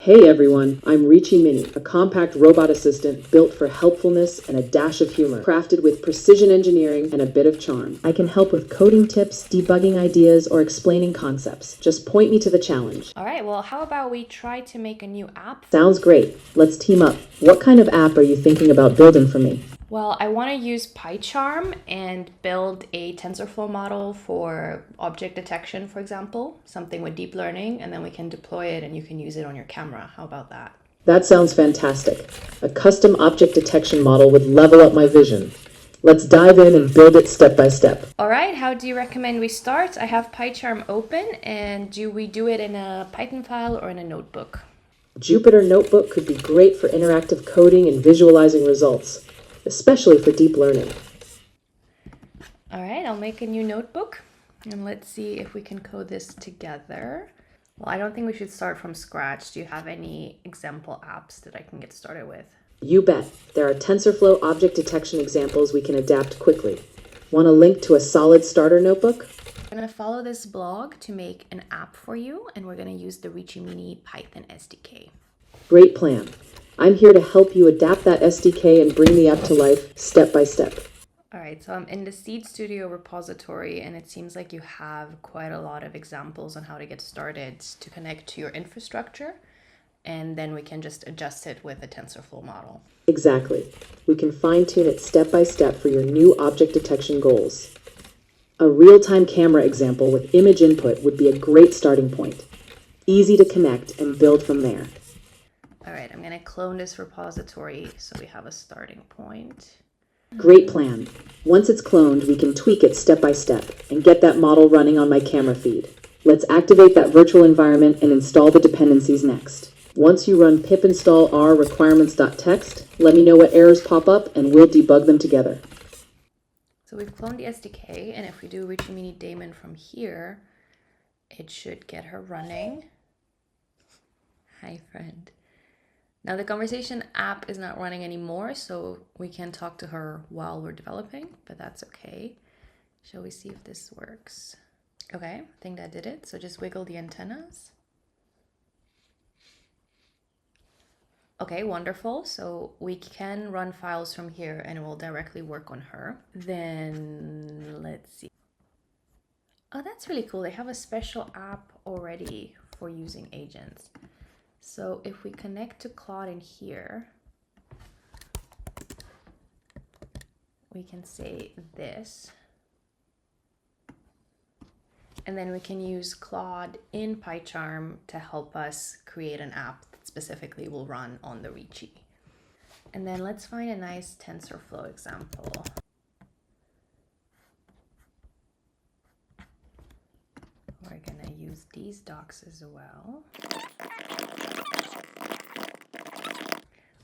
Hey everyone, I'm Reachy Mini, a compact robot assistant built for helpfulness and a dash of humor, crafted with precision engineering and a bit of charm. I can help with coding tips, debugging ideas, or explaining concepts. Just point me to the challenge. All right, well, how about we try to make a new app? Sounds great. Let's team up. What kind of app are you thinking about building for me? Well, I want to use PyCharm and build a TensorFlow model for object detection, for example, something with deep learning, and then we can deploy it and you can use it on your camera. How about that? That sounds fantastic. A custom object detection model would level up my vision. Let's dive in and build it step by step. All right, how do you recommend we start? I have PyCharm open, and do we do it in a Python file or in a notebook? Jupyter Notebook could be great for interactive coding and visualizing results, especially for deep learning. All right, I'll make a new notebook and let's see if we can code this together. Well, I don't think we should start from scratch. Do you have any example apps that I can get started with? You bet. There are TensorFlow object detection examples we can adapt quickly. Want a link to a solid starter notebook? I'm going to follow this blog to make an app for you, and we're going to use the Reachy Mini Python SDK. Great plan. I'm here to help you adapt that SDK and bring the app to life step by step. All right, so I'm in the Seed Studio repository, and it seems like you have quite a lot of examples on how to get started to connect to your infrastructure, and then we can just adjust it with a TensorFlow model. Exactly. We can fine-tune it step by step for your new object detection goals. A real-time camera example with image input would be a great starting point. Easy to connect and build from there. All right, I'm going to clone this repository so we have a starting point. Great plan. Once it's cloned, we can tweak it step by step and get that model running on my camera feed. Let's activate that virtual environment and install the dependencies next. Once you run pip install r requirements.txt, let me know what errors pop up and we'll debug them together. So we've cloned the SDK, and if we do Reachy Mini daemon from here, it should get her running. Hi, friend. Now the conversation app is not running anymore, so we can talk to her while we're developing, but that's okay. Shall we see if this works? Okay, I think that did it. So just wiggle the antennas. Okay, wonderful. So we can run files from here and it will directly work on her. Then let's see. Oh, that's really cool. They have a special app already for using agents. So if we connect to Claude in here, we can say this. And then we can use Claude in PyCharm to help us create an app that specifically will run on the Reachy. And then let's find a nice TensorFlow example. We're gonna use these docs as well.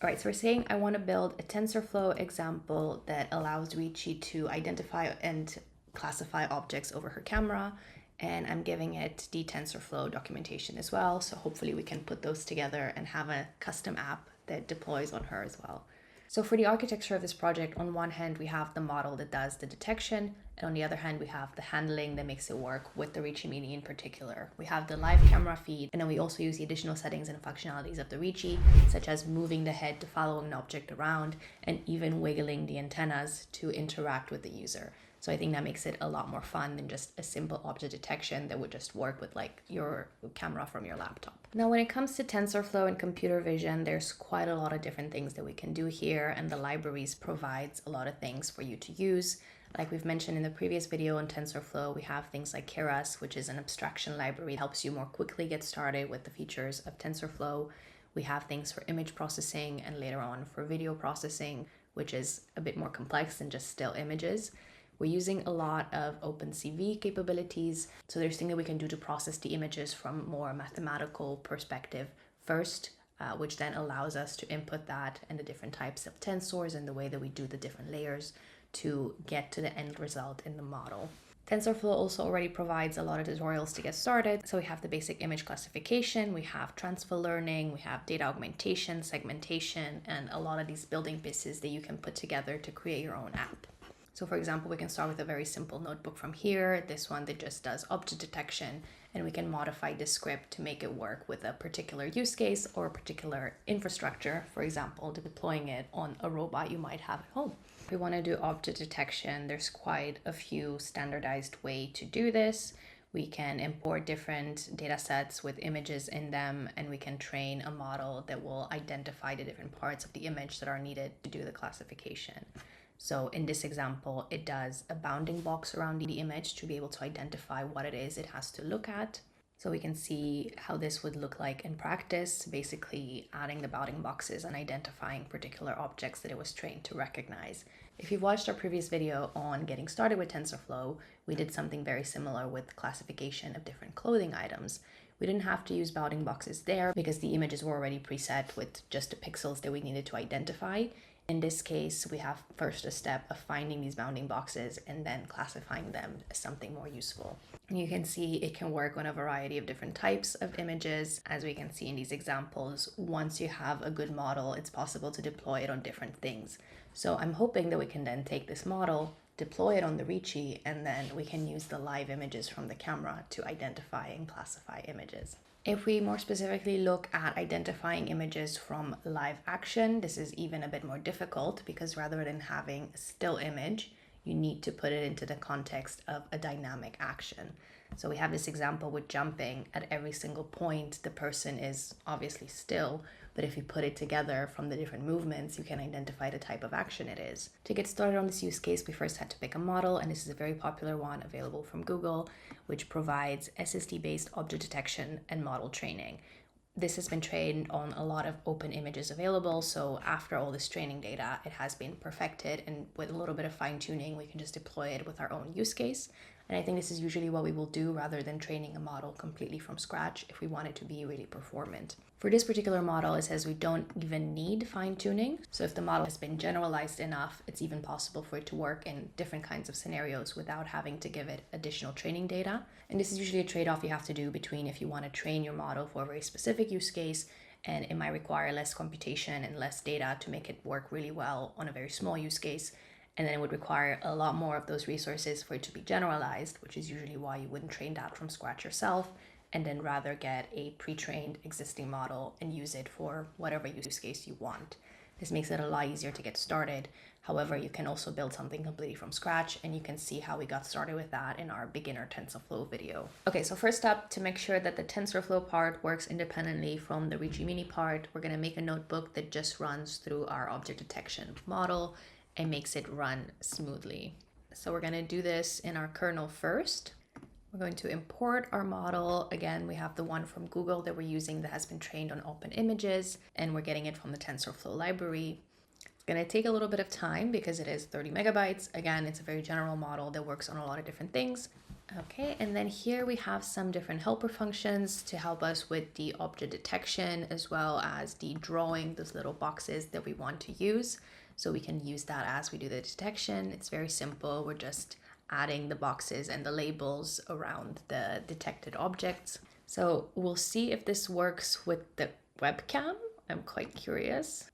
All right, so we're saying I want to build a TensorFlow example that allows Reachy to identify and classify objects over her camera, and I'm giving it the TensorFlow documentation as well, so hopefully we can put those together and have a custom app that deploys on her as well. So for the architecture of this project, on one hand, we have the model that does the detection, and on the other hand, we have the handling that makes it work with the Reachy Mini in particular. We have the live camera feed, and then we also use the additional settings and functionalities of the Reachy, such as moving the head to follow an object around, and even wiggling the antennas to interact with the user. So I think that makes it a lot more fun than just a simple object detection that would just work with like your camera from your laptop. Now, when it comes to TensorFlow and computer vision, there's quite a lot of different things that we can do here, and the libraries provides a lot of things for you to use. Like we've mentioned in the previous video on TensorFlow, we have things like Keras, which is an abstraction library that helps you more quickly get started with the features of TensorFlow. We have things for image processing and later on for video processing, which is a bit more complex than just still images. We're using a lot of OpenCV capabilities. So there's things that we can do to process the images from more mathematical perspective first, which then allows us to input that and the different types of tensors and the way that we do the different layers to get to the end result in the model. TensorFlow also already provides a lot of tutorials to get started. So we have the basic image classification, we have transfer learning, we have data augmentation, segmentation, and a lot of these building pieces that you can put together to create your own app. So for example, we can start with a very simple notebook from here, this one that just does object detection, and we can modify this script to make it work with a particular use case or a particular infrastructure, for example, deploying it on a robot you might have at home. If we want to do object detection, there's quite a few standardized ways to do this. We can import different data sets with images in them, and we can train a model that will identify the different parts of the image that are needed to do the classification. So in this example, it does a bounding box around the image to be able to identify what it is it has to look at. So we can see how this would look like in practice, basically adding the bounding boxes and identifying particular objects that it was trained to recognize. If you've watched our previous video on getting started with TensorFlow, we did something very similar with classification of different clothing items. We didn't have to use bounding boxes there because the images were already preset with just the pixels that we needed to identify. In this case, we have first a step of finding these bounding boxes and then classifying them as something more useful. And you can see it can work on a variety of different types of images. As we can see in these examples, once you have a good model, it's possible to deploy it on different things. So I'm hoping that we can then take this model, deploy it on the Reachy, and then we can use the live images from the camera to identify and classify images. If we more specifically look at identifying images from live action, this is even a bit more difficult because rather than having a still image, you need to put it into the context of a dynamic action. So we have this example with jumping. At every single point, the person is obviously still, but if you put it together from the different movements, you can identify the type of action it is. To get started on this use case, we first had to pick a model, and this is a very popular one available from Google, which provides SSD-based object detection and model training. This has been trained on a lot of open images available, so after all this training data, it has been perfected, and with a little bit of fine-tuning, we can just deploy it with our own use case. And I think this is usually what we will do rather than training a model completely from scratch if we want it to be really performant. For this particular model, it says we don't even need fine-tuning. So if the model has been generalized enough, it's even possible for it to work in different kinds of scenarios without having to give it additional training data. And this is usually a trade-off you have to do between if you want to train your model for a very specific use case, and it might require less computation and less data to make it work really well on a very small use case. And then it would require a lot more of those resources for it to be generalized, which is usually why you wouldn't train that from scratch yourself, and then rather get a pre-trained existing model and use it for whatever use case you want. This makes it a lot easier to get started. However, you can also build something completely from scratch, and you can see how we got started with that in our beginner TensorFlow video. Okay, so first up, to make sure that the TensorFlow part works independently from the Reachy Mini part, we're going to make a notebook that just runs through our object detection model and makes it run smoothly. So we're going to do this in our kernel first. We're going to import our model. Again, we have the one from Google that we're using that has been trained on open images, and we're getting it from the TensorFlow library. It's going to take a little bit of time because it is 30 megabytes. Again, it's a very general model that works on a lot of different things. Okay, and then here we have some different helper functions to help us with the object detection as well as the drawing those little boxes that we want to use. So we can use that as we do the detection. It's very simple. We're just adding the boxes and the labels around the detected objects. So we'll see if this works with the webcam. I'm quite curious.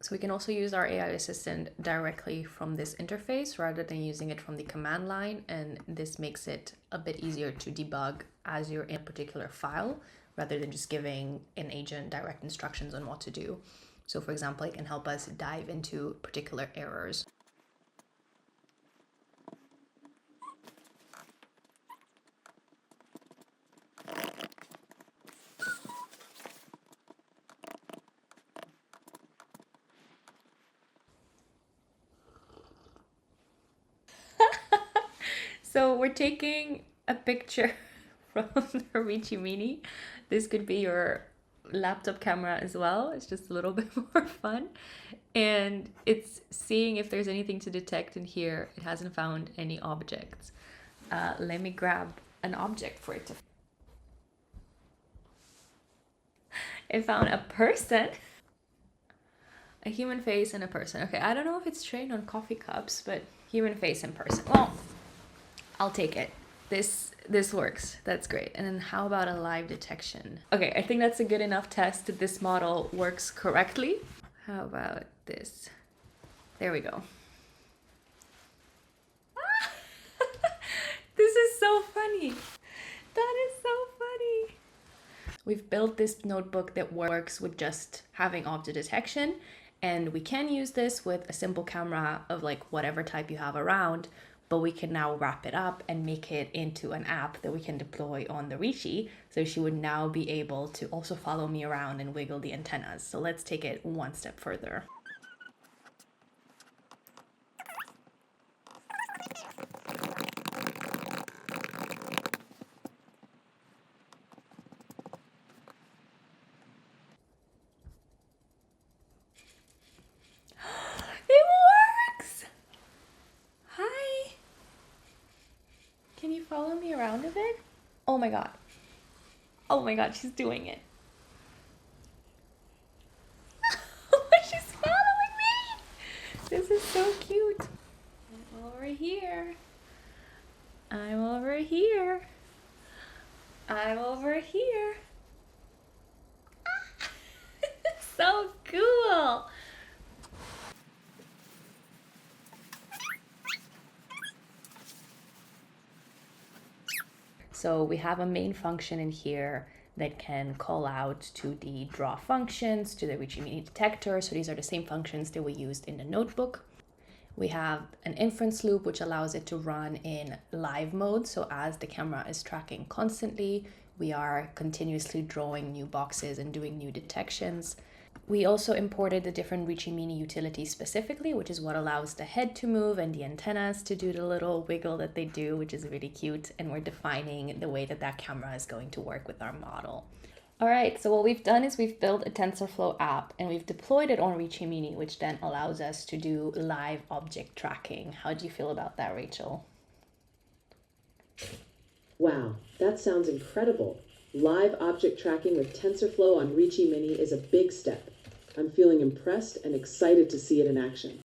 So we can also use our AI assistant directly from this interface rather than using it from the command line. And this makes it a bit easier to debug as you're in a particular file, rather than just giving an agent direct instructions on what to do. So for example, it can help us dive into particular errors. So we're taking a picture from the Reachy Mini. This could be your laptop camera as well. It's just a little bit more fun. And it's seeing if there's anything to detect in here. It hasn't found any objects. Let me grab an object for it to... It found a person. A human face and a person. Okay, I don't know if it's trained on coffee cups, but human face and person. Well, I'll take it. This works. That's great. And then how about a live detection? Okay, I think that's a good enough test that this model works correctly. How about this? There we go. This is so funny. That is so funny. We've built this notebook that works with just having object detection, and we can use this with a simple camera of like whatever type you have around, but we can now wrap it up and make it into an app that we can deploy on the Reachy. So she would now be able to also follow me around and wiggle the antennas. So let's take it one step further. It works! Hi! Can you follow me around a bit? Oh my god. Oh my god, she's doing it. She's following me! This is so cute. I'm over here. I'm over here. I'm over here. So cool! So we have a main function in here that can call out to the draw functions, to the Reachy Mini detector. So these are the same functions that we used in the notebook. We have an inference loop, which allows it to run in live mode. So as the camera is tracking constantly, we are continuously drawing new boxes and doing new detections. We also imported the different Reachy Mini utilities specifically, which is what allows the head to move and the antennas to do the little wiggle that they do, which is really cute. And we're defining the way that that camera is going to work with our model. All right, so what we've done is we've built a TensorFlow app and we've deployed it on Reachy Mini, which then allows us to do live object tracking. How do you feel about that, Rachel? Wow, that sounds incredible. Live object tracking with TensorFlow on Reachy Mini is a big step. I'm feeling impressed and excited to see it in action.